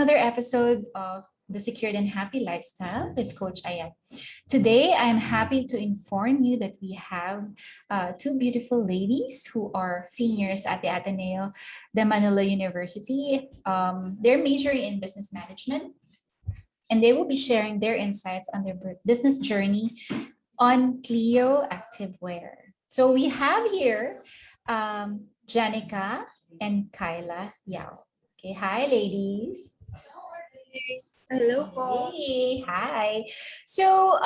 another episode of The Secured and Happy Lifestyle with Coach Ayan. Today, I'm happy to inform you that we have two beautiful ladies who are seniors at the Ateneo de Manila University. They're majoring in business management, and they will be sharing their insights on their business journey on Clio Activewear. So we have here Janica and Kyla Yao. Okay, hi ladies. Hello po. Hey, hi. So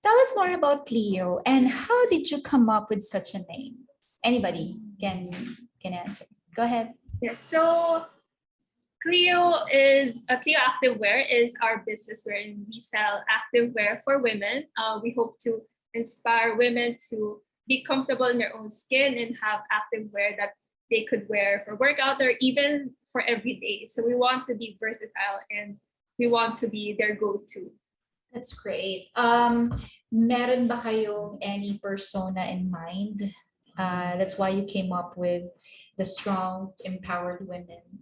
tell us more about Clio and how did you come up with such a name? Anybody can answer. Go ahead. Yes, so Clio Activewear is our business wherein we sell activewear for women. We hope to inspire women to be comfortable in their own skin and have activewear that they could wear for workout or even for every day. So we want to be versatile and we want to be their go-to. That's great. Meron ba kayong any persona in mind? That's why you came up with the strong, empowered women.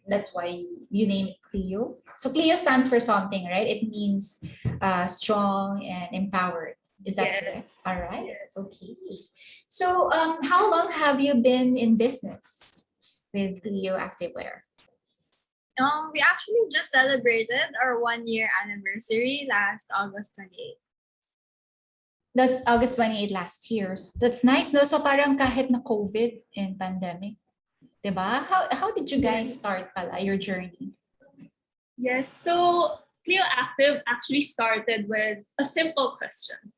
That's why you named it Clio. So Clio stands for something, right? It means strong and empowered. Is that correct? All right. Yes. Okay. So how long have you been in business with Clio Activewear? We actually just celebrated our 1-year anniversary last August 28th. That's August 28 last year. That's nice, no? So parang kahit na COVID and pandemic, diba? How did you guys start pala your journey? Yes, so Clio Active actually started with a simple question.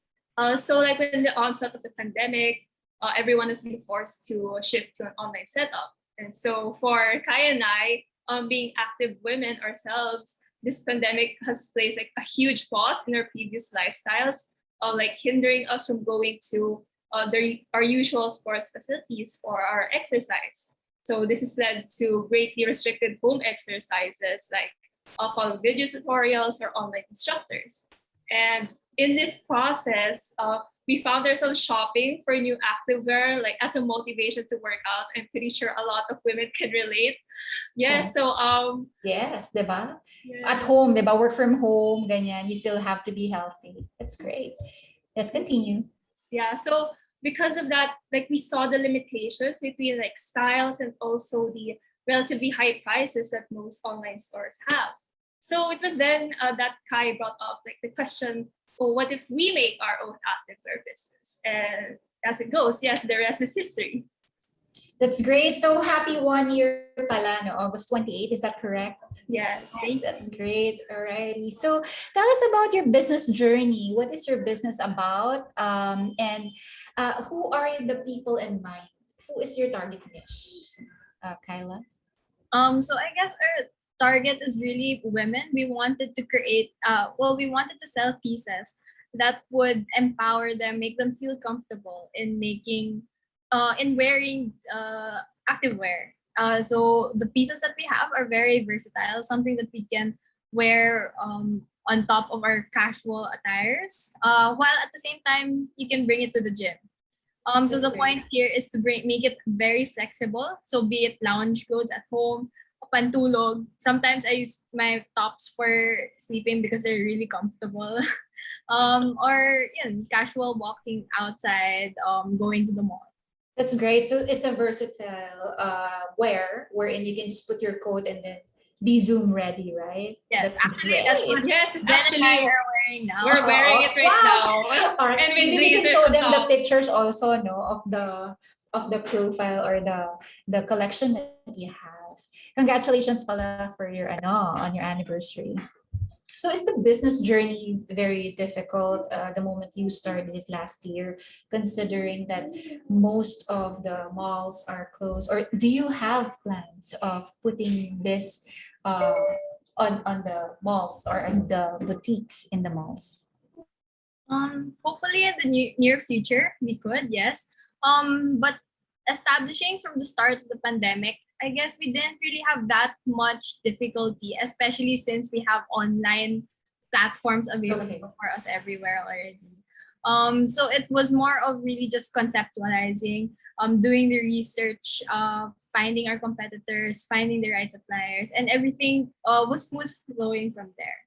So like when the onset of the pandemic, everyone has been forced to shift to an online setup. And so for Kaya and I, being active women ourselves, this pandemic has placed like a huge pause in our previous lifestyles, like hindering us from going to our usual sports facilities for our exercise. So this has led to greatly restricted home exercises like follow video tutorials or online instructors. And in this process, we found ourselves shopping for new activewear, like as a motivation to work out. I'm pretty sure a lot of women can relate. Yes, so yes, diba? yeah. At home, diba? Work from home, ganyan. You still have to be healthy. That's great. Let's continue. Yeah, so because of that, like we saw the limitations between like styles and also the relatively high prices that most online stores have. So it was then that Kai brought up like the question, oh, what if we make our own activewear business? And as it goes, yes, the rest is history. That's great. So happy 1 year pala, no? August 28, is that correct? Yes, That's great. Alrighty. So tell us about your business journey. What is your business about? And who are the people in mind? Who is your target niche? Kyla? So I guess our target is really women. We wanted to create, we wanted to sell pieces that would empower them, make them feel comfortable in wearing activewear. So the pieces that we have are very versatile, something that we can wear on top of our casual attires, while at the same time you can bring it to the gym. So the point here is to make it very flexible. So be it lounge clothes at home, pantulog. Sometimes I use my tops for sleeping because they're really comfortable. Or casual walking outside, going to the mall. That's great. So it's a versatile wear wherein you can just put your coat and then be Zoom ready, right? Yes, That's actually, great. that's what yes, Ben and I actually are wearing now. we're wearing it right now. All right. And with Maybe we can blazers show on them the top. pictures also, no, of the profile or the collection that you have. Congratulations pala for your on your anniversary. So is the business journey very difficult the moment you started it last year, considering that most of the malls are closed? Or do you have plans of putting this on the malls or on the boutiques in the malls? Hopefully in the near future we could, yes. But establishing from the start of the pandemic, I guess we didn't really have that much difficulty, especially since we have online platforms available Okay. for us everywhere already. So it was more of really just conceptualizing, doing the research, finding our competitors, finding the right suppliers, and everything was smooth flowing from there.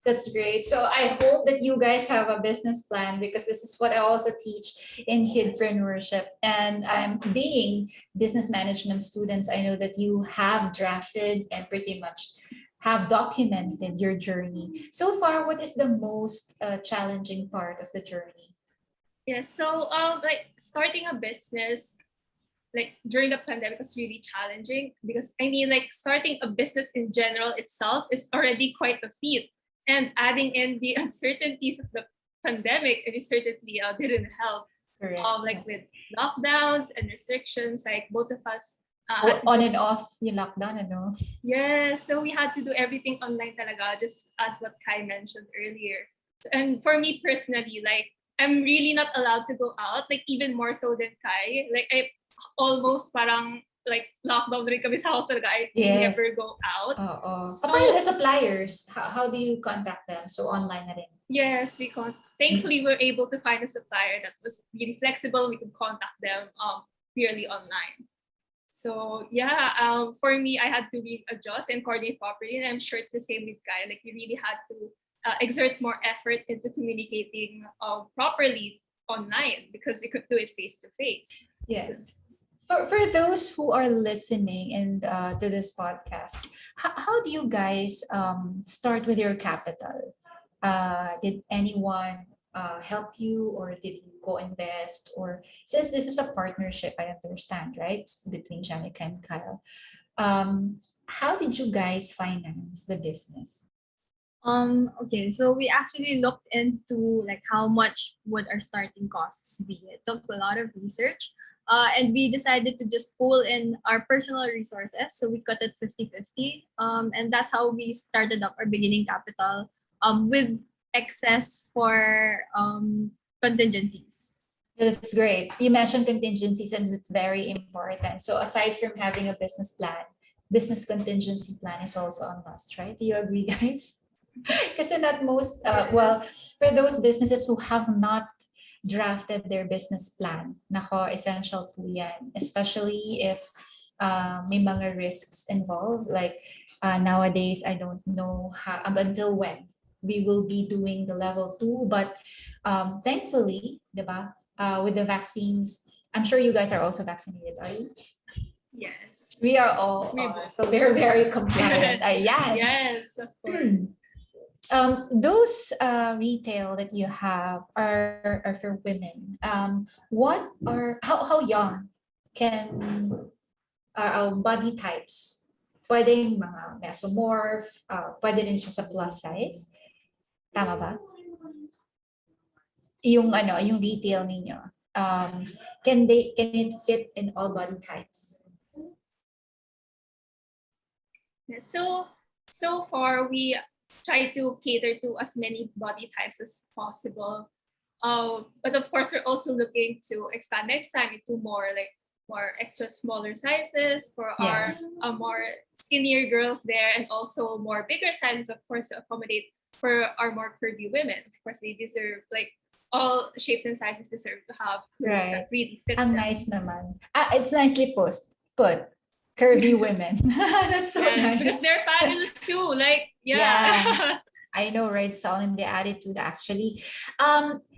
That's great. So I hope that you guys have a business plan because this is what I also teach in kidpreneurship. And I'm being business management students. I know that you have drafted and pretty much have documented your journey. So far, what is the most challenging part of the journey? Yeah, so like starting a business like during the pandemic was really challenging because I mean like starting a business in general itself is already quite a feat. And adding in the uncertainties of the pandemic, it certainly didn't help. Correct. Like with lockdowns and restrictions, like both of us On and off yung lockdown, ano? yeah, so we had to do everything online talaga, just as what Kai mentioned earlier. And for me personally, like I'm really not allowed to go out, like even more so than Kai. Like I almost parang like lockdown rin kami sa house talaga. I Yes. never go out. So, paano the suppliers? How do you contact them? So online na rin. Yes, we thankfully we're able to find a supplier that was really flexible. We could contact them purely online. So yeah, for me, I had to really adjust and coordinate properly, and I'm sure it's the same with Kai. Like we really had to exert more effort into communicating properly online because we could do it face to face. Yes. For those who are listening and to this podcast, how do you guys start with your capital? Did anyone help you, or did you go invest? Or since this is a partnership, I understand, right, between Janica and Kyle. How did you guys finance the business? Okay, so we actually looked into like how much would our starting costs be. It took a lot of research. And we decided to just pull in our personal resources. So we cut it 50-50. And that's how we started up our beginning capital with excess for contingencies. That's great. You mentioned contingencies, and it's very important. So aside from having a business plan, business contingency plan is also a must, right? Do you agree, guys? Kasi not most, well, for those businesses who have not drafted their business plan, nako, essential po yan. Especially if may mga risks involved. Like nowadays, I don't know how, up until when we will be doing the level 2. But thankfully, diba, with the vaccines, I'm sure you guys are also vaccinated, are you? Yes. We are all, so we're very compliant. Yeah. Yes, of course. Those retail that you have are for women. What are how young can body types? Pwedeng mga mesomorph, pwede rin siya sa plus size. Tama ba? Yung yung retail ninyo. Can it fit in all body types? Yeah, so far we try to cater to as many body types as possible. But of course, we're also looking to expand next time into more extra smaller sizes for our more skinnier girls there, and also more bigger sizes, of course, to accommodate for our more curvy women. Of course, they deserve all shapes and sizes deserve to have clothes that really fit Ang them. nice naman. It's nicely put. Curvy women. That's so nice. Because they're fabulous too. Yeah. I know, right? Selling the attitude actually.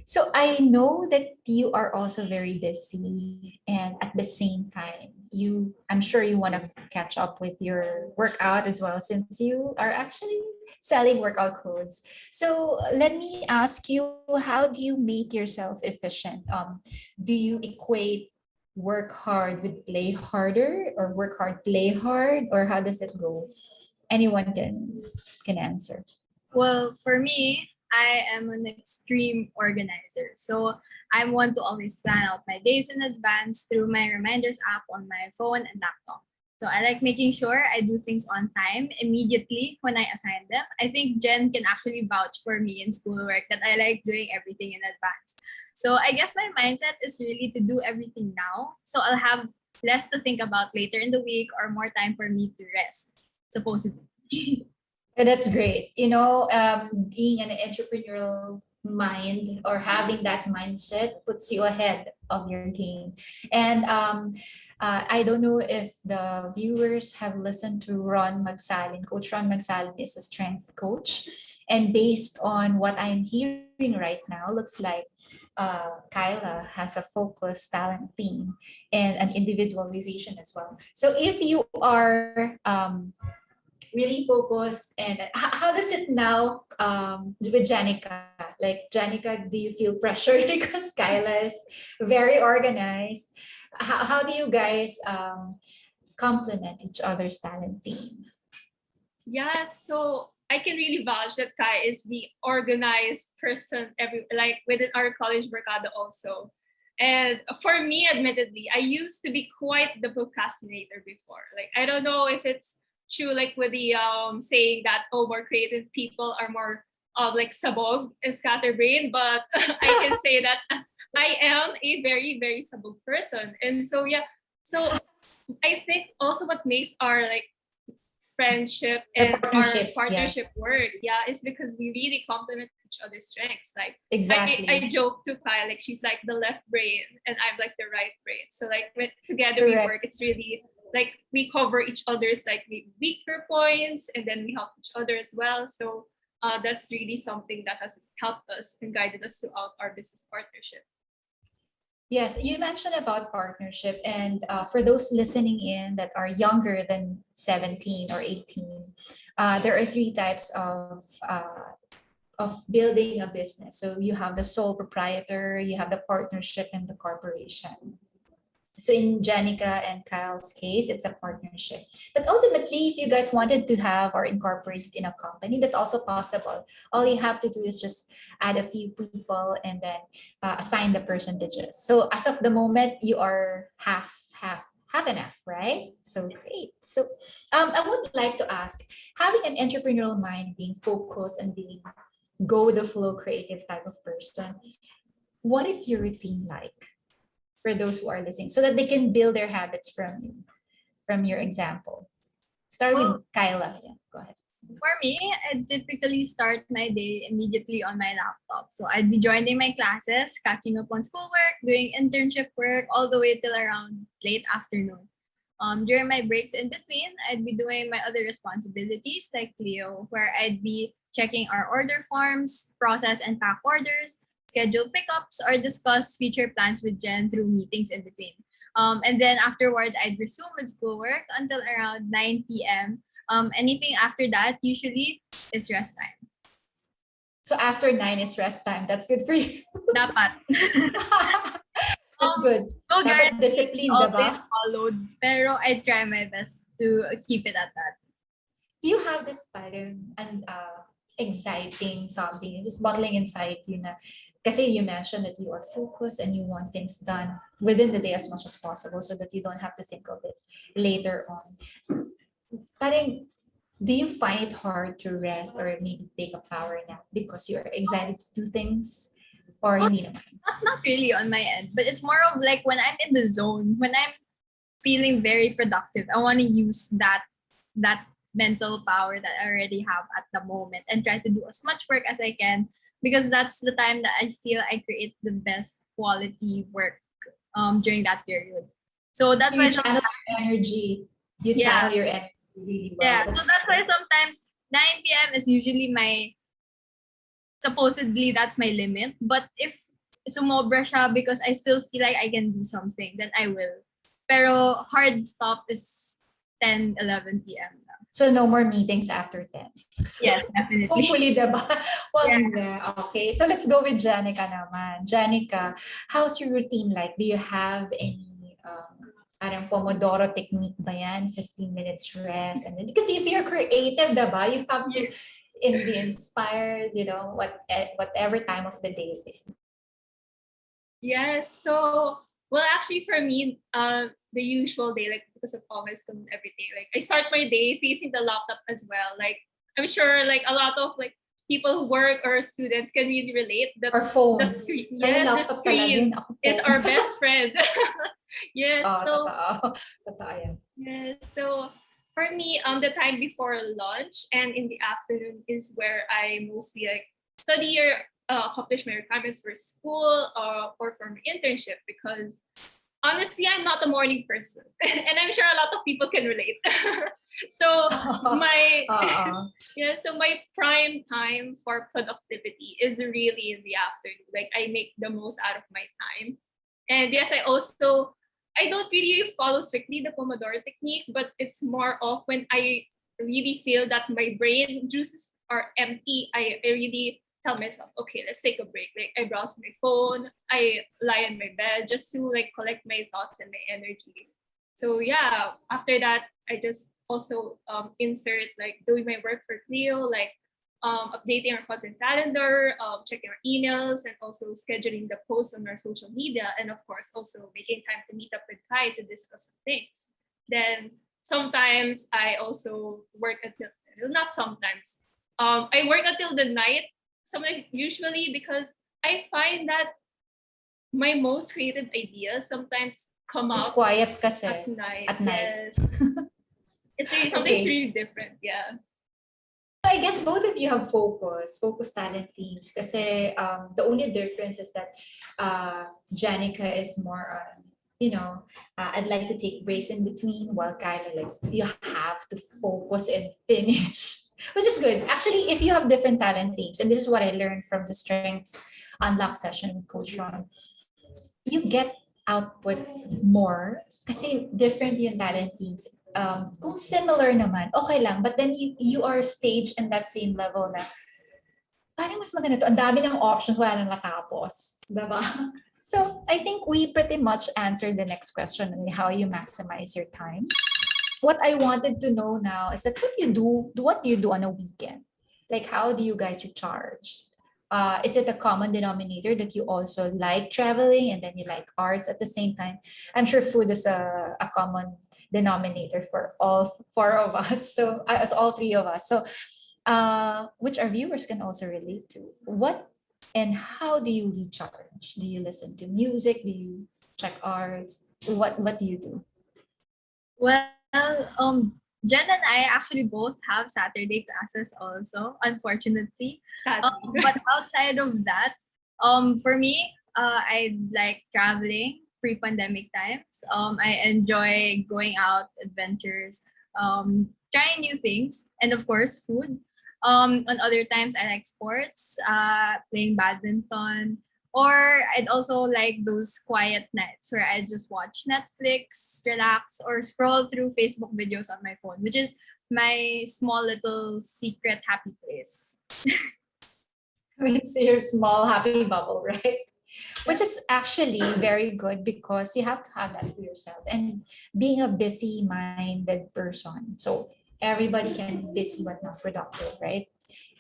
So I know that you are also very busy, and at the same time, I'm sure you want to catch up with your workout as well, since you are actually selling workout clothes. So let me ask you, how do you make yourself efficient? Do you equate work hard with play harder, or work hard, play hard, or how does it go? Anyone can answer. Well, for me, I am an extreme organizer. So I'm one to always plan out my days in advance through my reminders app on my phone and laptop. So I like making sure I do things on time immediately when I assign them. I think Jen can actually vouch for me in schoolwork that I like doing everything in advance. So I guess my mindset is really to do everything now. So I'll have less to think about later in the week, or more time for me to rest, supposedly. That's great. Being an entrepreneurial mind or having that mindset puts you ahead of your game. And I don't know if the viewers have listened to Ron Magsalin. Coach Ron Magsalin is a strength coach. And based on what I'm hearing right now, looks like Kyla has a focus, talent, theme, and an individualization as well. So if you are really focused, and how does it now with Janica? Like Janica, do you feel pressure because Kyla is very organized? How do you guys complement each other's talent theme? Yeah, so I can really vouch that Kai is the organized person like within our college mercado also. And for me, admittedly, I used to be quite the procrastinator before. Like I don't know if it's true, like with the saying that more creative people are more of like sabog and scatterbrain, but I can say that I am a very, very sabog person. And so yeah, so I think also what makes our like friendship The and partnership, our partnership work, yeah, is because we really complement each other's strengths. Like exactly. I joke to Kyle, like she's like the left brain and I'm like the right brain. So like when together we Correct. work, it's really like we cover each other's like weaker points and then we help each other as well. So that's really something that has helped us and guided us throughout our business partnership. Yes, you mentioned about partnership, and for those listening in that are younger than 17 or 18, there are three types of building a business. So you have the sole proprietor, you have the partnership, and the corporation. So in Janica and Kyle's case, it's a partnership. But ultimately, if you guys wanted to have or incorporate it in a company, that's also possible. All you have to do is just add a few people and then assign the percentages. So as of the moment, you are half and half, right? So great. So I would like to ask, having an entrepreneurial mind, being focused and being go with the flow creative type of person, what is your routine like for those who are listening so that they can build their habits from you, from your example? Start with Kyla. Yeah, go ahead. For me, I typically start my day immediately on my laptop. So I'd be joining my classes, catching up on schoolwork, doing internship work, all the way till around late afternoon. During my breaks in between, I'd be doing my other responsibilities like Leo, where I'd be checking our order forms, process and pack orders, schedule pickups, or discuss future plans with Jen through meetings in between. And then afterwards, I'd resume with schoolwork until around 9 p.m. Anything after that usually is rest time. So after 9 is rest time. That's good for you. Dapat. That's good. No Dapat guarantee discipline, always diba? followed, pero I try my best to keep it at that. Do you have this pattern and exciting something just bottling inside you na kasi you mentioned that you are focused and you want things done within the day as much as possible so that you don't have to think of it later on. Parang, do you find it hard to rest or maybe take a power nap because you're excited to do things or hindi naman? Not really on my end, but it's more of like when I'm in the zone, when I'm feeling very productive, I want to use that mental power that I already have at the moment and try to do as much work as I can because that's the time that I feel I create the best quality work during that period. So that's So why you channel your energy. You channel your energy really well. yeah. So that's why sometimes 9 p.m. is usually supposedly that's my limit. But if sumobra siya because I still feel like I can do something, then I will. Pero hard stop is 10, 11 p.m. na. So no more meetings after 10. Yes, definitely. Hopefully, diba? Well, Yeah. okay. So let's go with Janica naman. Janica, how's your routine like? Do you have any parang Pomodoro technique ba yan? 15 minutes rest. And then, because if you're creative, diba? You have to be inspired, whatever time of the day it is. Yes. So, well, actually, for me, the usual day, like because of all my school and everything, like I start my day facing the laptop as well. Like I'm sure, like a lot of like people who work or students can really relate that Or phones. the screen, Kaya yes, the laptop talaga screen yun. Ako is phone. our best friend. Yes. So Totoo yan. yes. So for me, the time before lunch and in the afternoon is where I mostly like study or accomplish my requirements for school or for my internship, because honestly, I'm not a morning person, and I'm sure a lot of people can relate. So my yeah, so my prime time for productivity is really in the afternoon. Like I make the most out of my time. And yes, I don't really follow strictly the Pomodoro technique, but it's more of when I really feel that my brain juices are empty, I really tell myself, okay, let's take a break. Like I browse my phone, I lie in my bed just to like collect my thoughts and my energy. So yeah, after that, I just also insert like doing my work for Clio, like updating our content calendar, checking our emails, and also scheduling the posts on our social media, and of course also making time to meet up with Kai to discuss things. Then sometimes I also work until, not sometimes, I work until the night, sometimes usually, because I find that my most creative ideas sometimes come It's out quiet kasi at night. at night. Yes. It's really, sometimes Okay. really different. Yeah. So I guess both of you have focus talent themes. Kasi the only difference is that Janica is more on, I'd like to take breaks in between, while Kyla, like, you have to focus and finish, which is good. Actually, if you have different talent themes, and this is what I learned from the Strengths Unlock session with Coach Ron, you get output more kasi different yung talent themes. Kung similar naman, okay lang. But then you are staged in that same level na parang mas maganda to. Ang dami ng options, wala nang natapos. Diba? So I think we pretty much answered the next question on how you maximize your time. What I wanted to know now is that what do you do on a weekend? Like, how do you guys recharge? Is it a common denominator that you also like traveling and then you like arts at the same time? I'm sure food is a common denominator for all four of us. So as all three of us. So which our viewers can also relate to. What and how do you recharge? Do you listen to music? Do you check arts? What do you do? Well, Jen and I actually both have Saturday classes also, unfortunately. Sadly. But outside of that, for me, I like traveling pre-pandemic times. I enjoy going out, adventures, trying new things, and of course, food. On other times, I like sports, playing badminton, or I'd also like those quiet nights where I just watch Netflix, relax, or scroll through Facebook videos on my phone, which is my small little secret happy place. It's your small happy bubble, right? Which is actually very good because you have to have that for yourself. And being a busy minded person, so everybody can be busy but not productive, right?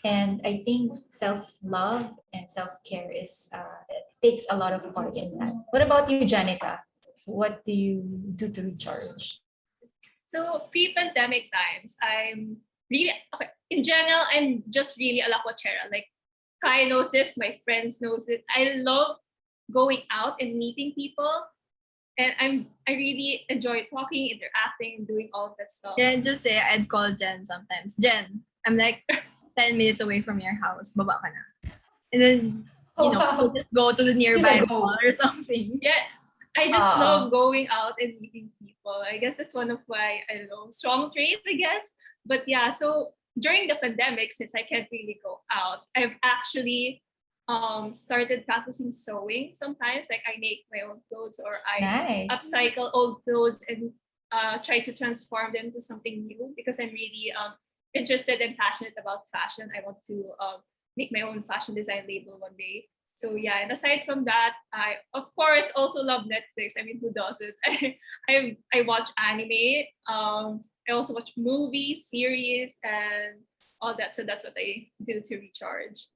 And I think self-love and self-care takes a lot of part in that. What about you, Janica? What do you do to recharge? So pre-pandemic times, I'm really okay. In general, I'm just really a lakwachera. Like Kai knows this, my friends knows it. I love going out and meeting people, and I really enjoy talking, interacting, and doing all of that stuff. Yeah, just say I'd call Jen sometimes. Jen, I'm like 10 minutes away from your house. Baba ka na. And then, Oh, we'll just go to the nearby a go. mall or something. Yeah, I just love going out and meeting people. I guess that's one of my, I don't know, strong traits, I guess. But yeah, so during the pandemic, since I can't really go out, I've actually started practicing sewing sometimes. Like I make my own clothes, or I nice. upcycle old clothes and try to transform them to something new, because I'm really interested and passionate about fashion. I want to make my own fashion design label one day. So yeah, and aside from that, I of course also love Netflix. I mean, who doesn't? I watch anime. I also watch movies, series, and all that. So that's what I do to recharge.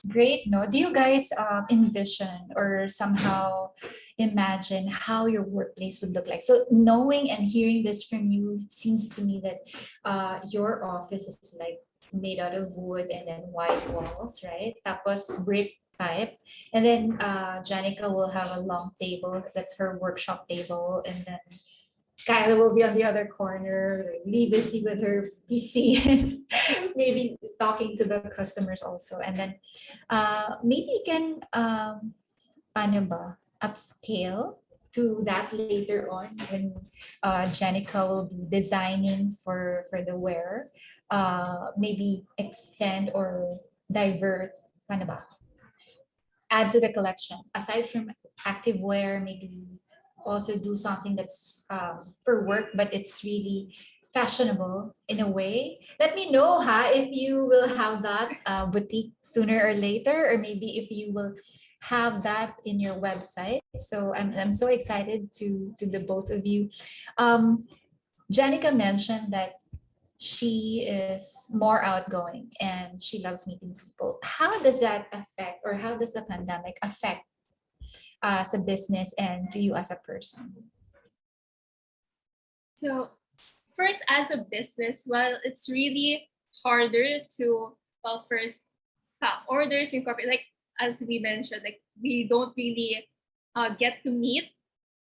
Great. No, do you guys envision or somehow imagine how your workplace would look like? So knowing and hearing this from you, it seems to me that your office is like made out of wood and then white walls, right? Tapos brick type. And then Janica will have a long table. That's her workshop table. And then Kyla will be on the other corner, really busy with her PC and maybe talking to the customers also. And then maybe you can paano ba, upscale to that later on when Jenica will be designing for the wear. Maybe extend or divert, paano ba? Add to the collection. Aside from activewear, maybe also do something that's for work, but it's really fashionable in a way. Let me know if you will have that boutique sooner or later, or maybe if you will have that in your website. So I'm so excited to the both of you. Janica mentioned that she is more outgoing and she loves meeting people. How does that affect, or how does the pandemic affect as a business and to you as a person? So first, as a business, well, it's really harder to, well, first have orders incorporate, like as we mentioned, like we don't really get to meet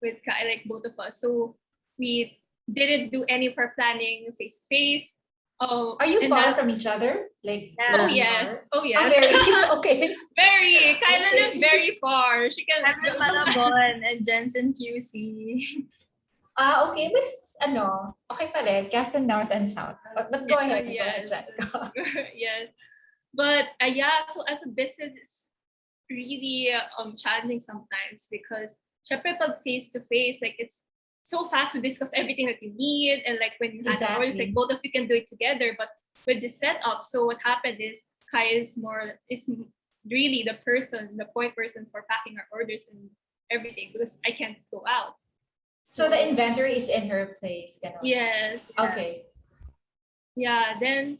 with like both of us. So we didn't do any of our planning face to face. Are you far from each other? Like, Yeah. Oh really yes, far? oh yes, Very okay. very. Kyla Okay. lives very far. She can. I'm in Malabon and Jensen QC. Okay, but it's okay pa rin, Cast North and South. But go ahead, Yes. Janica. Yes, but yeah. So as a business, it's really challenging sometimes because syempre pag face to face, like it's so fast to discuss everything that you need, and like when you have orders, Exactly. like both of you can do it together. But with the setup, so what happened is Kai is really the point person for packing our orders and everything because I can't go out. So the inventory is in her place. Ganon. Yes. Okay. Yeah. Then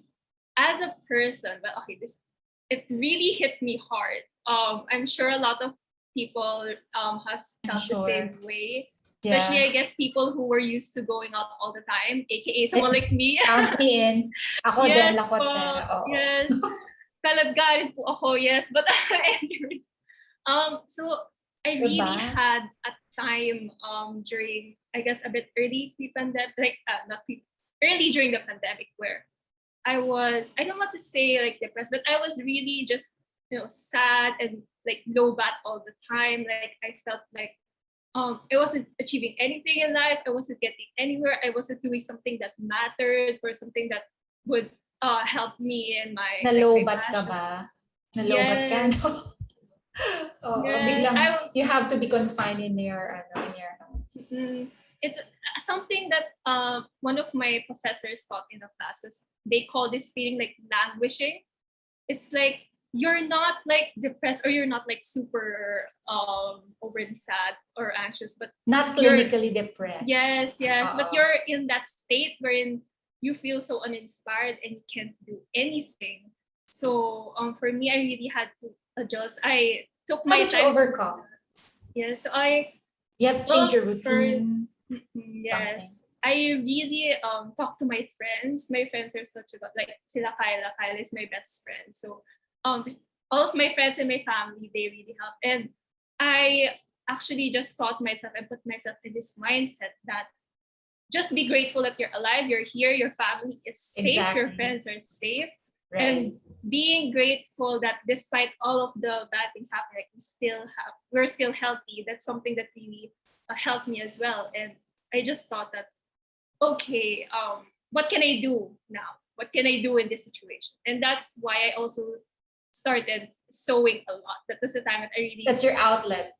as a person, well, okay, it really hit me hard. I'm sure a lot of people has I'm felt the sure. same way. Especially, Yeah. I guess, people who were used to going out all the time, aka someone like me. Count me in. Ako din, Yes lakot po. siya. Oo. Yes. Kalagkarin po ako, yes. But anyways, so I really Diba? had a time during, I guess, a bit early pre-pandemic, like early during the pandemic where I don't want to say like depressed, but I was really just, sad and like low bat all the time. Like I felt like I wasn't achieving anything in life. I wasn't getting anywhere. I wasn't doing something that mattered or something that would help me in my Nalobat ka passion. ba? Nalobat ka, Yes. no? Oo, Yes, biglang I- you have to be confined in your house. It something that one of my professors taught in the classes. They call this feeling like languishing. It's like you're not like depressed or you're not like super overly sad or anxious, but Not You're- clinically depressed. yes, but Oo. you're in that state wherein you feel so uninspired and you can't do anything. So for me, I really had to adjust. I took How my did you time. overcome? Yes, You have to change your routine. yes. I really talk to my friends. My friends are such a like sila Kyla. Kyla is my best friend. So all of my friends and my family, they really help. And I actually just taught myself and put myself in this mindset that just be grateful that you're alive, you're here, your family is safe, your Exactly. friends are safe. Right. And being grateful that despite all of the bad things happening, like we're still healthy. That's something that really helped me as well. And I just thought that, okay, what can I do now? What can I do in this situation? And that's why I also started sewing a lot. That was the time that I really That's your outlet.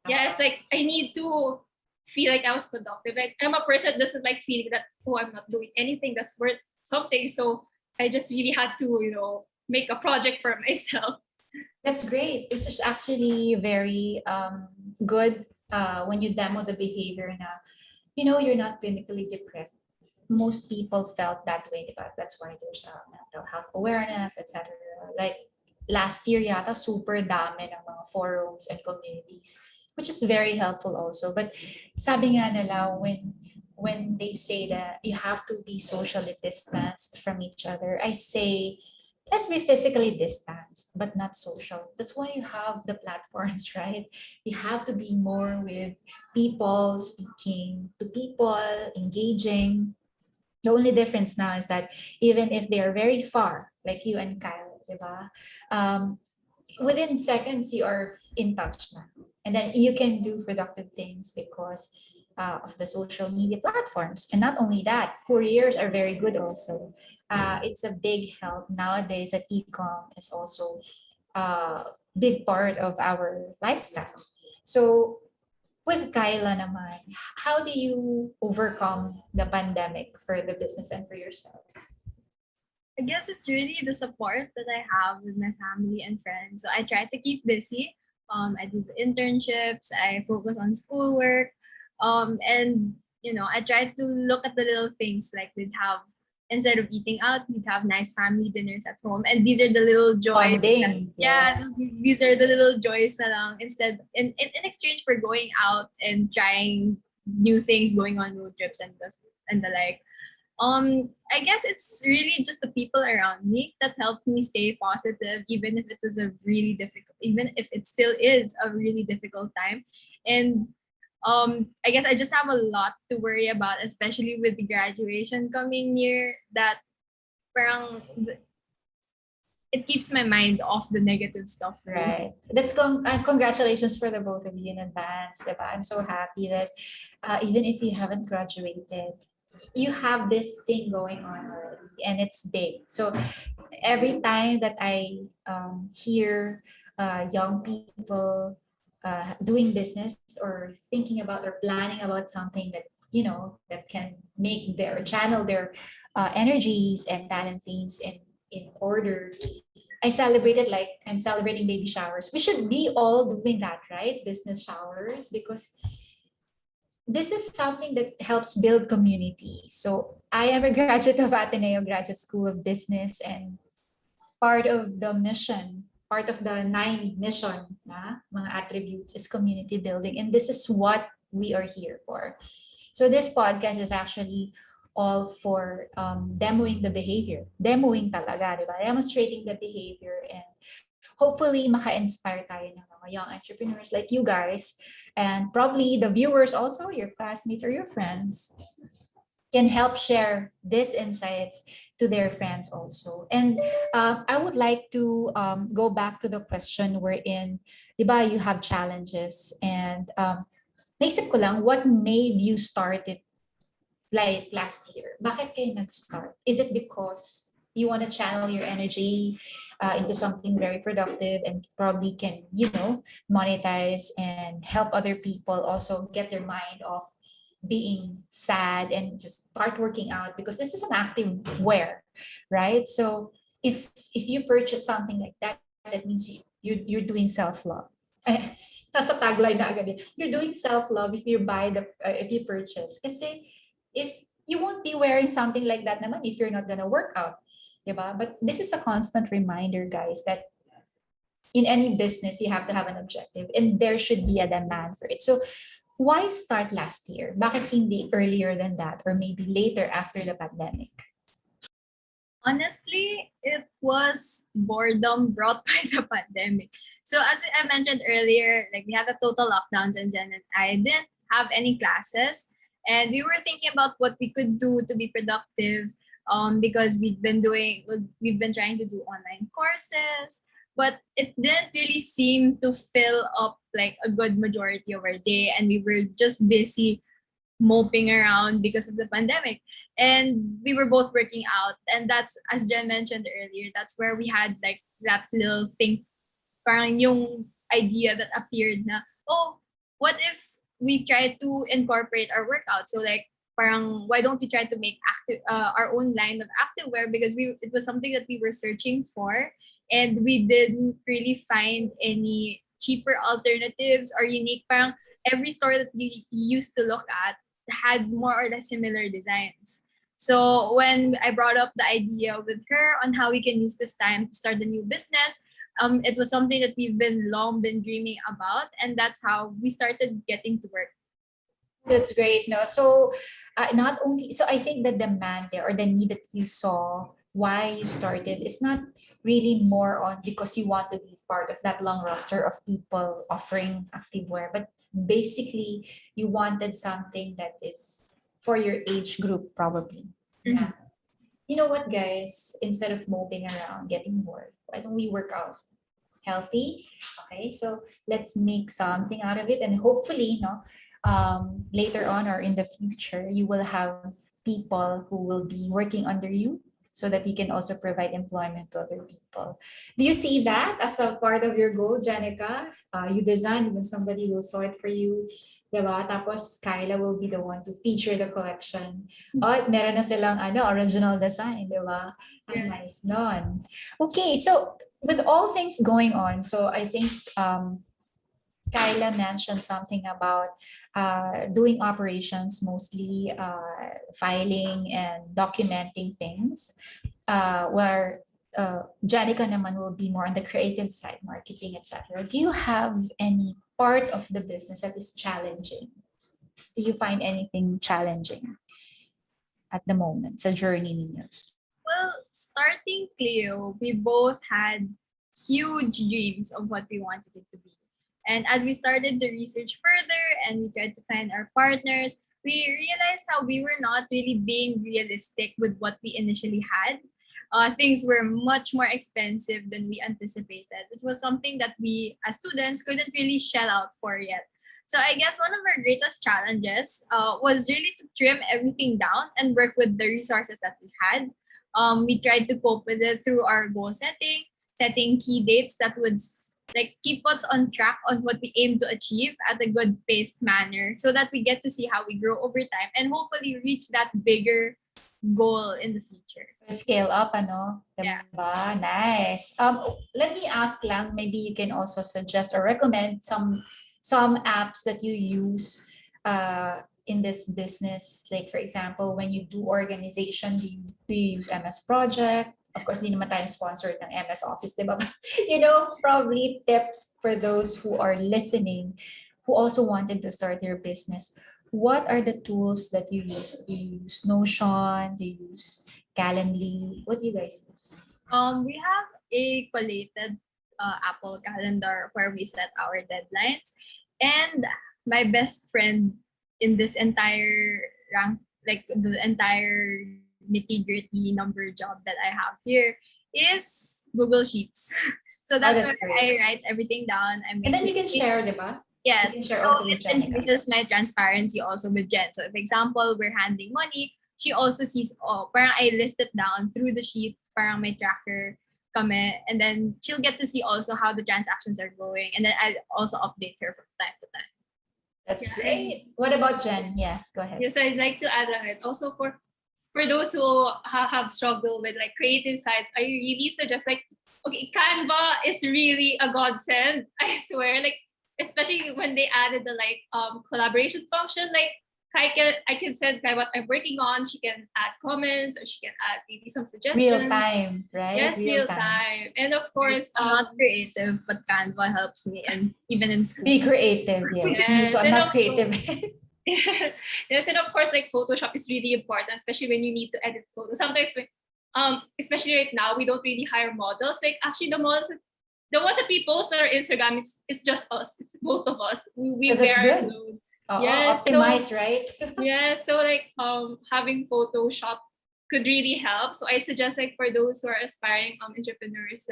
yes, like I need to feel like I was productive. Like I'm a person that doesn't like feeling that I'm not doing anything that's worth something. So I just really had to, make a project for myself. That's great. This is actually very good when you demo the behavior na, you're not clinically depressed. Most people felt that way, diba? That's why there's mental health awareness, etc. Like last year yata, super dami ng mga forums and communities, which is very helpful also. But sabi nga nila, when they say that you have to be socially distanced from each other, I say let's be physically distanced, but not social. That's why you have the platforms, right? You have to be more with people, speaking to people, engaging. The only difference now is that even if they are very far, like you and Kyle, diba? Within seconds you are in touch na. And then you can do productive things because of the social media platforms. And not only that, couriers are very good also. It's a big help nowadays that e-com is also a big part of our lifestyle. So with Kyla naman, how do you overcome the pandemic for the business and for yourself? I guess it's really the support that I have with my family and friends. So I try to keep busy. I do the internships. I focus on schoolwork. And I try to look at the little things like we'd have instead of eating out, we'd have nice family dinners at home. And these are the little joys. Bonding. Yeah, Yes. these are the little joys na lang instead in exchange for going out and trying new things, going on road trips and the like. I guess it's really just the people around me that helped me stay positive, even if it was a really difficult, even if it still is a really difficult time. And I guess I just have a lot to worry about, especially with the graduation coming year. That parang it keeps my mind off the negative stuff. Right. Congratulations for the both of you in advance, diba? I'm so happy that even if you haven't graduated, you have this thing going on already, and it's big. So every time that I hear young people doing business or thinking about or planning about something that that can make their channel their energies and talent themes in order, I celebrated like I'm celebrating baby showers. We should be all doing that, right? Business showers, because this is something that helps build community. So I am a graduate of Ateneo Graduate School of Business, and part of the mission, part of the 9 mission na mga attributes is community building. And this is what we are here for. So this podcast is actually all for demoing the behavior. Demoing talaga, di ba? Demonstrating the behavior, and hopefully maka-inspire tayo ng mga young entrepreneurs like you guys, and probably the viewers also, your classmates or your friends, can help share these insights to their friends also. And I would like to go back to the question wherein, di ba, you have challenges, and naisip ko lang, what made you start it like last year? Bakit kayo nag-start? Is it because you want to channel your energy into something very productive and probably can, monetize and help other people also get their mind off being sad and just start working out, because this is an active wear, right? So if you purchase something like that, that means you're doing self-love. Nasa tagline na agad eh. You're doing self-love if you if you purchase. Kasi if you won't be wearing something like that naman if you're not gonna work out, diba? But this is a constant reminder, guys, that in any business you have to have an objective and there should be a demand for it. So why start last year? Bakit hindi earlier than that, or maybe later after the pandemic? Honestly, it was boredom brought by the pandemic. So as I mentioned earlier, like we had a total lockdowns, and Jen and I didn't have any classes. And we were thinking about what we could do to be productive, because we've been trying to do online courses, but it didn't really seem to fill up like a good majority of our day, and we were just busy moping around because of the pandemic. And we were both working out, and that's, as Jen mentioned earlier, that's where we had like that little thing, parang yung idea that appeared na, oh, what if we try to incorporate our workout? So like parang why don't we try to make our own line of activewear, because it was something that we were searching for, and we didn't really find any cheaper alternatives or unique. Parang every store that we used to look at had more or less similar designs. So when I brought up the idea with her on how we can use this time to start a new business, it was something that we've long been dreaming about, and that's how we started getting to work. That's great. No, so not only, so I think the demand there or the need that you saw why you started is not really more on because you want to be part of that long roster of people offering activewear, but basically you wanted something that is for your age group probably. Yeah. You know what, guys? Instead of moping around, getting bored, why don't we work out? Healthy. Okay, so let's make something out of it, and hopefully, later on or in the future, you will have people who will be working under you so that you can also provide employment to other people. Do you see that as a part of your goal, Janica? You design, even somebody will sort for you, diba? Tapos Kyla will be the one to feature the collection. Oh, meron na silang original design, diba? Ang Yeah. nice nun. Okay, so with all things going on, so I think Kyla mentioned something about doing operations, mostly filing and documenting things, where Janica naman will be more on the creative side, marketing, etc. Do you have any part of the business that is challenging? Do you find anything challenging at the moment sa journey ninyo? Well, starting Cleo, we both had huge dreams of what we wanted it to be. And as we started the research further and we tried to find our partners, we realized how we were not really being realistic with what we initially had. Things were much more expensive than we anticipated. It was something that we, as students, couldn't really shell out for yet. So I guess one of our greatest challenges was really to trim everything down and work with the resources that we had. We tried to cope with it through our goal setting key dates that would keep us on track on what we aim to achieve at a good paced manner so that we get to see how we grow over time and hopefully reach that bigger goal in the future. Scale up, ano? Yeah. Diba? Nice. Let me ask lang, maybe you can also suggest or recommend some apps that you use in this business. Like for example, when you do organization, do you use MS Project? Of course, hindi naman tayo sponsored ng MS Office, diba? Probably tips for those who are listening, who also wanted to start their business. What are the tools that you use? Do you use Notion? Do you use Calendly? What do you guys use? We have a collated Apple calendar where we set our deadlines. And my best friend in this entire the entire nitty-gritty number job that I have here is Google Sheets. So that's that's where great. I write everything down. And then you can share, diba? Yes. You can share So also with it Janica. increases my transparency also with Jen. So if example, we're handling money, she also sees, parang I list it down through the sheet, parang may tracker kami, and then she'll get to see also how the transactions are going, and then I also update her from time to time. That's Yeah. great. What about Jen? Yes, go ahead. Yes, I'd like to add on it. Also for those who have struggled with creative sites, I really suggest okay, Canva is really a godsend. I swear, especially when they added the collaboration function. I can send Kai what I'm working on. She can add comments or she can add maybe some suggestions. Real time, right? Yes, real time. And of course, I'm not creative, but Canva helps me, and even in school. Be creative, yes. Me too. I'm and not of creative. yes, and of course, Photoshop is really important, especially when you need to edit photos. Sometimes, especially right now, we don't really hire models. Actually, the ones that we post on our Instagram, it's just us. It's both of us. We So that's wear good. clothes. Yes, optimize, right? Yeah, so having Photoshop could really help. So I suggest for those who are aspiring entrepreneurs,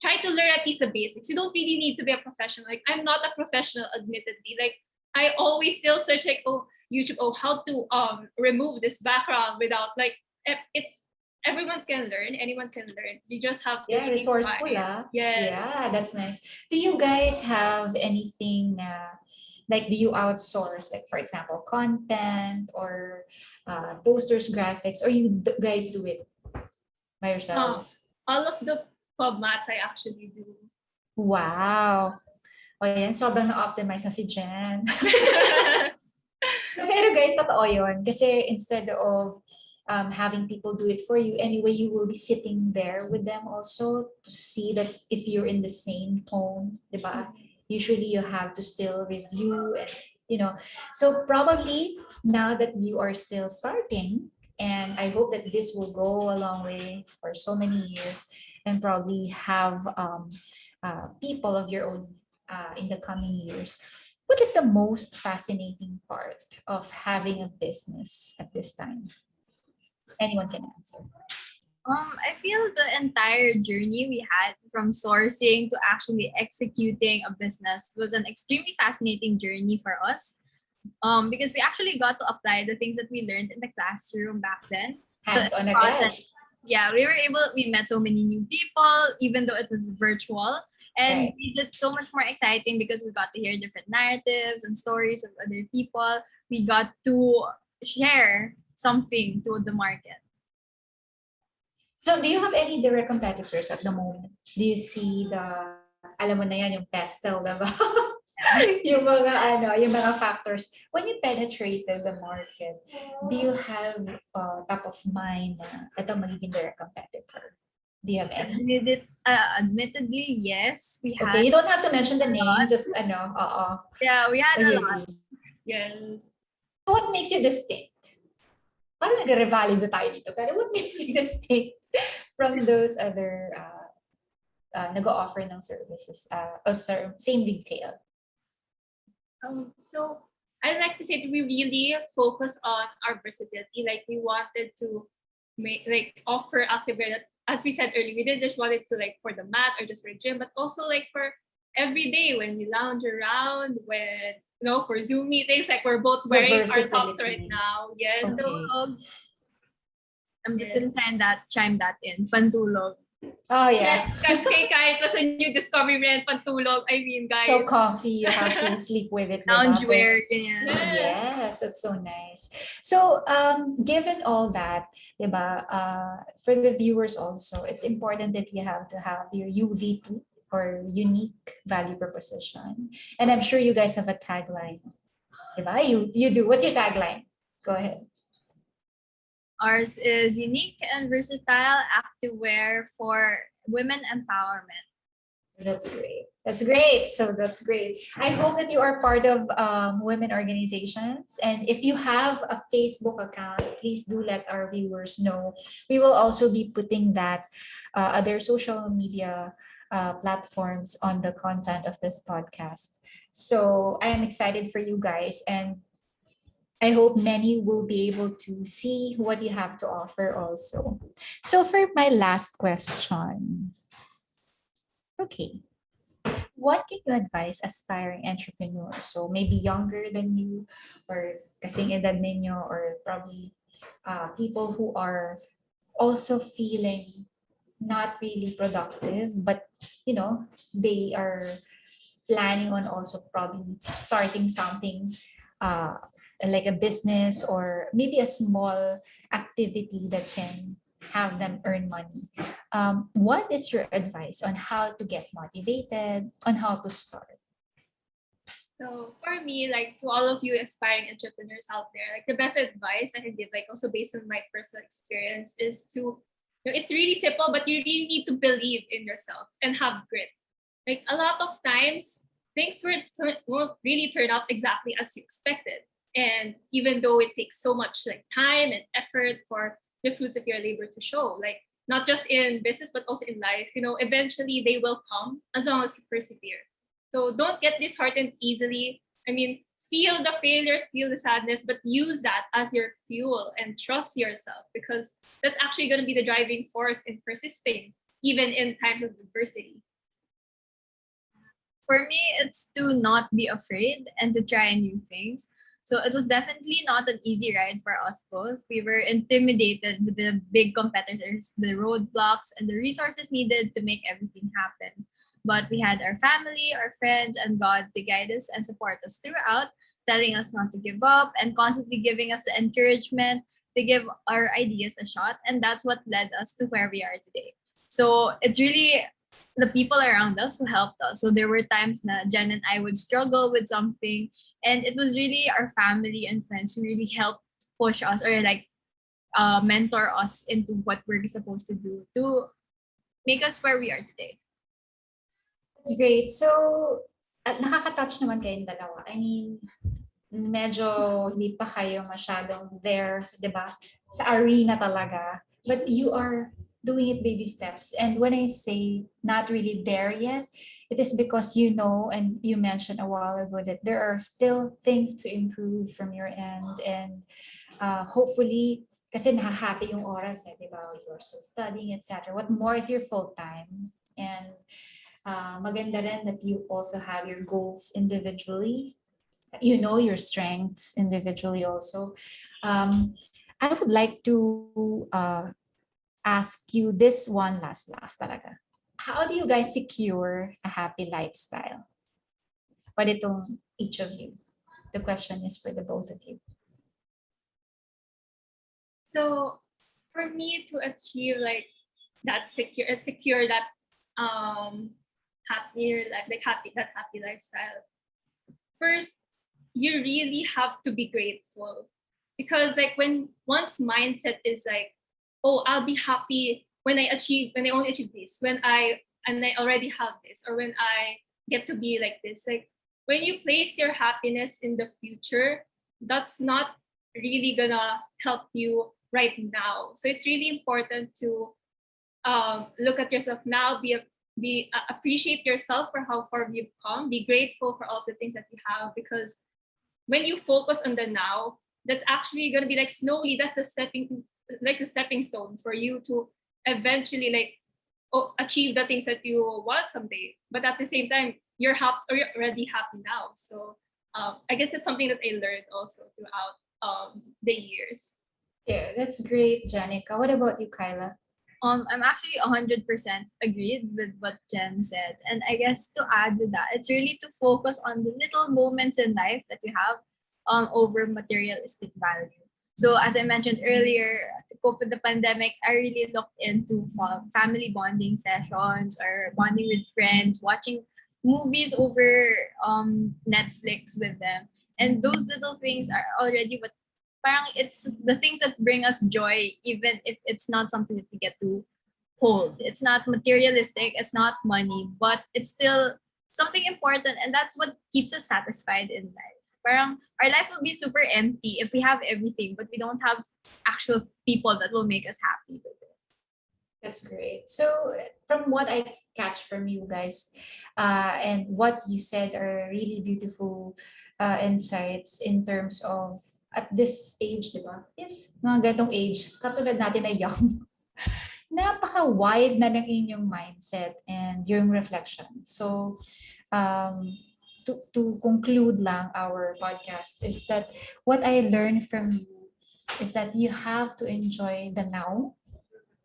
try to learn at least the basics. You don't really need to be a professional. I'm not a professional, admittedly. I always still search YouTube, how to remove this background without it's everyone can learn, anyone can learn. You just have to Yeah, really resourceful, try. Yes. Yeah, that's nice. Do you guys have anything do you outsource, for example, content or posters, graphics, or you guys do it by yourselves? All of the formats I actually do. Wow. O yan, sobrang na-optimize na si Jen. Pero guys, totoo yun. Kasi instead of having people do it for you, anyway, you will be sitting there with them also to see that if you're in the same tone, diba? Usually you have to still review and, so probably now that you are still starting, And I hope that this will go a long way for so many years and probably have people of your own in the coming years. What is the most fascinating part of having a business at this time? Anyone can answer. I feel the entire journey we had from sourcing to actually executing a business was an extremely fascinating journey for us. Because we actually got to apply the things that we learned in the classroom back then. So in Hands on the agad. process, yeah, we met so many new people, even though it was virtual. And Right. we did so much more exciting because we got to hear different narratives and stories of other people. We got to share something to the market. So do you have any direct competitors at the moment? Do you see alam mo na yan, yung pestle, diba? yung mga factors. When you penetrated the market, do you have top of mind na ito magiging direct competitor? Do you have any? Admittedly, yes, we had. Okay, you don't have to mention the name, lot. just Yeah, we had oh, a you lot. do. Yes. What makes you distinct? Parang nag-revalue tayo dito, pero what makes you distinct from those other nag-offer ng services same retail? So I'd like to say that we really focus on our versatility. Like we wanted to offer activewear that, as we said earlier, we didn't just want it to for the mat or just for gym, but also for every day when we lounge around, when for Zoom meetings, we're both So wearing our tops versatility. right now. Yes. Okay. So I'm just Yes. gonna chime that in. Pantulog. Oh yeah. Yes, kahit was a new discovery brand, pantulog. I mean, guys. So comfy, you have to sleep with it. diba? Loungewear, ganyan. Yes, that's so nice. So, given all that, diba, for the viewers also, it's important that you have to have your UVP or unique value proposition. And I'm sure you guys have a tagline. Diba? You do. What's your tagline? Go ahead. Ours is unique and versatile activewear for women empowerment. That's great. That's great. So that's great. I hope that you are part of women organizations. And if you have a Facebook account, please do let our viewers know. We will also be putting that other social media platforms on the content of this podcast. So I am excited for you guys. And I hope many will be able to see what you have to offer also. So for my last question, okay, what can you advise aspiring entrepreneurs? So maybe younger than you or kasing edad ninyo or probably people who are also feeling not really productive, but they are planning on also probably starting something like a business or maybe a small activity that can have them earn money. What is your advice on how to get motivated, on how to start? So for me, to all of you aspiring entrepreneurs out there, the best advice I can give, also based on my personal experience, is to, it's really simple, but you really need to believe in yourself and have grit. A lot of times, things won't really turn out exactly as you expected. And even though it takes so much time and effort for the fruits of your labor to show, not just in business, but also in life, eventually they will come as long as you persevere. So don't get disheartened easily. I mean, feel the failures, feel the sadness, but use that as your fuel and trust yourself, because that's actually going to be the driving force in persisting, even in times of adversity. For me, it's to not be afraid and to try new things. So it was definitely not an easy ride for us both. We were intimidated with the big competitors, the roadblocks, and the resources needed to make everything happen. But we had our family, our friends, and God to guide us and support us throughout, telling us not to give up and constantly giving us the encouragement to give our ideas a shot. And that's what led us to where we are today. So it's really the people around us who helped us. So there were times that Jen and I would struggle with something, and it was really our family and friends who really helped push us or mentor us into what we're supposed to do to make us where we are today. That's great. So, nakaka-touch naman kayong dalawa. I mean, medyo hindi pa kayo masyadong there, di ba? Sa arena talaga. But you are doing it baby steps. And when I say not really there yet, it is because you know, and you mentioned a while ago that there are still things to improve from your end. And hopefully, kasi nahahati yung oras, di ba? You're still studying, etc. What more if you're full-time? And maganda rin that you also have your goals individually. You know your strengths individually also. I would like to ask you this one last talaga. How do you guys secure a happy lifestyle? Pwede itong each of you. The question is for the both of you. So for me to achieve like that secure that happy lifestyle, first you really have to be grateful, because like when one's mindset is like, oh, I'll be happy when I only achieve this, when I already have this, or when I get to be like this. Like when you place your happiness in the future, that's not really gonna help you right now. So it's really important to look at yourself now, appreciate yourself for how far you've come, be grateful for all the things that you have, because when you focus on the now, that's actually going to be like slowly, that's the stepping stone for you to eventually achieve the things that you want someday. But at the same time, you're already happy now. So I guess that's something that I learned also throughout the years. Yeah, that's great, Janica. What about you, Kyla? I'm actually 100% agreed with what Jen said. And I guess to add to that, it's really to focus on the little moments in life that you have over materialistic value. So as I mentioned earlier, to cope with the pandemic, I really looked into family bonding sessions or bonding with friends, watching movies over Netflix with them. And those little things are already what parang it's the things that bring us joy, even if it's not something that we get to hold. It's not materialistic, it's not money, but it's still something important, and that's what keeps us satisfied in life. Parang our life will be super empty if we have everything, but we don't have actual people that will make us happy with it. That's great. So from what I catch from you guys, and what you said are really beautiful insights in terms of at this age, di ba? Yes, mga ganitong age, katulad natin na young. Napaka-wide na ng inyong mindset and yung reflection. So, to conclude lang our podcast is that what I learned from you is that you have to enjoy the now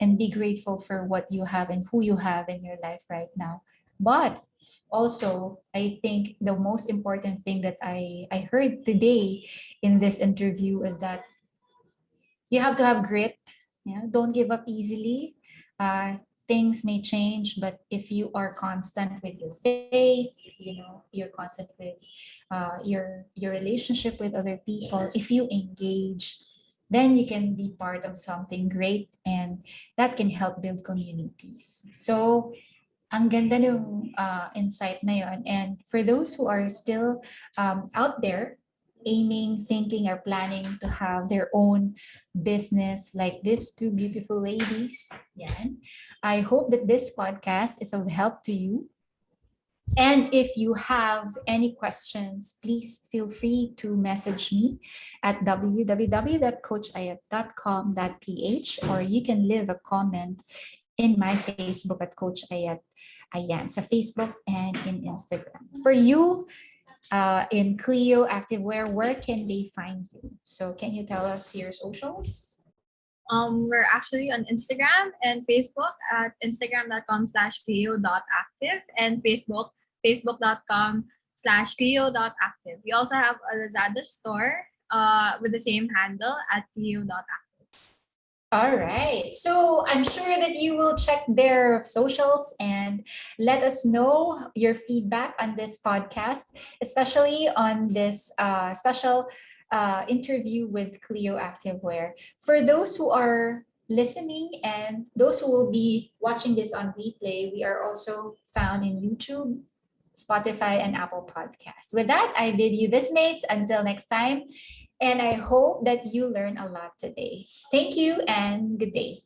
and be grateful for what you have and who you have in your life right now. But also, I think the most important thing that I heard today in this interview is that you have to have grit. Yeah, don't give up easily. Things may change, but if you are constant with your faith, you're constant with your relationship with other people. If you engage, then you can be part of something great, and that can help build communities. So ang ganda ng insight na yun. And for those who are still out there aiming, thinking, or planning to have their own business like these two beautiful ladies, yan, I hope that this podcast is of help to you. And if you have any questions, please feel free to message me at www.coachayat.com.ph, or you can leave a comment in my Facebook at Coach Ayat. Ayan, sa Facebook and in Instagram. For you, in Clio Activewear, where can they find you? So can you tell us your socials? We're actually on Instagram and Facebook at instagram.com/clio.active and facebook.com/clio.active. We also have a Lazada store with the same handle at clio.active. All right. So I'm sure that you will check their socials and let us know your feedback on this podcast, especially on this special interview with Clio Activewear. For those who are listening and those who will be watching this on replay, we are also found in YouTube, Spotify, and Apple Podcast. With that, I bid you this mates until next time. And I hope that you learn a lot today. Thank you and good day.